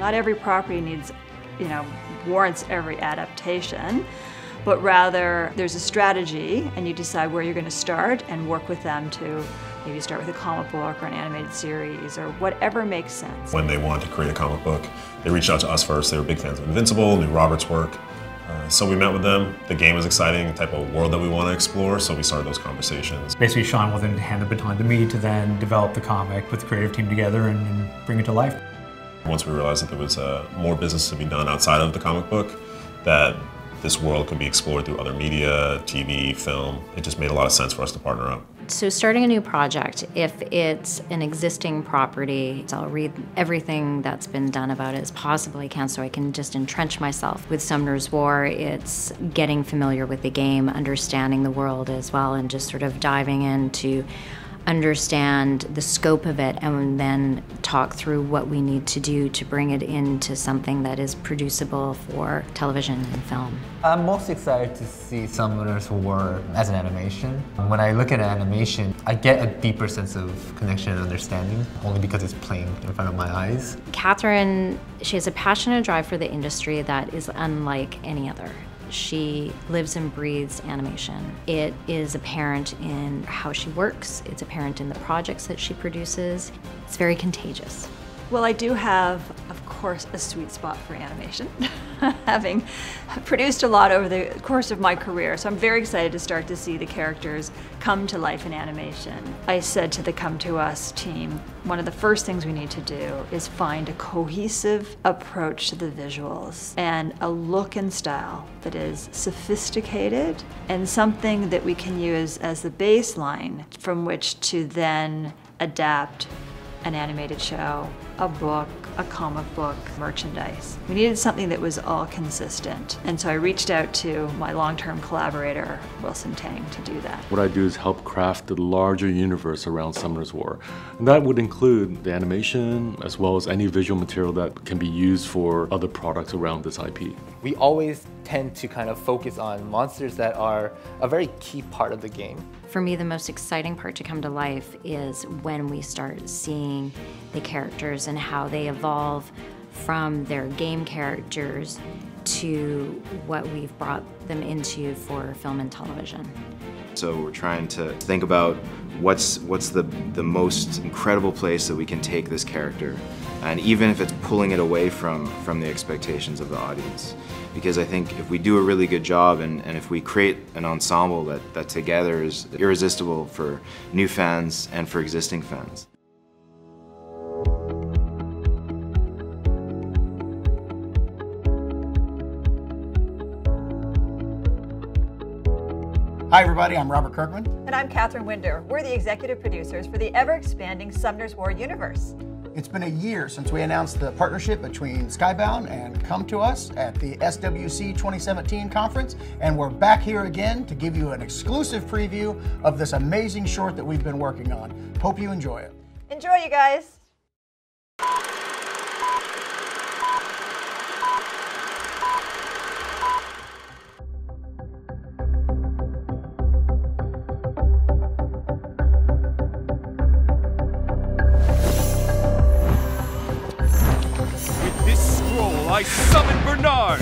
Not every property needs, warrants every adaptation, but rather there's a strategy and you decide where you're going to start and work with them to maybe start with a comic book or an animated series or whatever makes sense. When they wanted to create a comic book, they reached out to us first. They were big fans of Invincible, knew Robert's work. So we met with them. The game was exciting, the type of world that we want to explore, so we started those conversations. Basically, Sean will then hand the baton to me to then develop the comic, put the creative team together, and bring it to life. Once we realized that there was more business to be done outside of the comic book, that this world could be explored through other media, TV, film, it just made a lot of sense for us to partner up. So starting a new project, if it's an existing property, I'll read everything that's been done about it as possibly I can so I can just entrench myself. With Summoners War, it's getting familiar with the game, understanding the world as well, and just sort of diving in to understand the scope of it and then talk through what we need to do to bring it into something that is producible for television and film. I'm most excited to see Summoners War as an animation. When I look at an animation, I get a deeper sense of connection and understanding, only because it's playing in front of my eyes. Catherine, she has a passion and drive for the industry that is unlike any other. She lives and breathes animation. It is apparent in how she works. It's apparent in the projects that she produces. It's very contagious. Well, I do have, of course, a sweet spot for animation, having produced a lot over the course of my career. So I'm very excited to start to see the characters come to life in animation. I said to the Come To Us team, one of the first things we need to do is find a cohesive approach to the visuals and a look and style that is sophisticated and something that we can use as the baseline from which to then adapt an animated show, a book, a comic book, merchandise. We needed something that was all consistent. And so I reached out to my long-term collaborator, Wilson Tang, to do that. What I do is help craft the larger universe around Summoners War. And that would include the animation, as well as any visual material that can be used for other products around this IP. We always tend to kind of focus on monsters that are a very key part of the game. For me, the most exciting part to come to life is when we start seeing the characters and how they evolve from their game characters to what we've brought them into for film and television. So we're trying to think about what's the most incredible place that we can take this character, and even if it's pulling it away from the expectations of the audience. Because I think if we do a really good job and if we create an ensemble that together is irresistible for new fans and for existing fans. Hi everybody, I'm Robert Kirkman. And I'm Catherine Winder. We're the executive producers for the ever-expanding Summoners War universe. It's been a year since we announced the partnership between Skybound and Come To Us at the SWC 2017 conference, and we're back here again to give you an exclusive preview of this amazing short that we've been working on. Hope you enjoy it. Enjoy, you guys. I summon Bernard!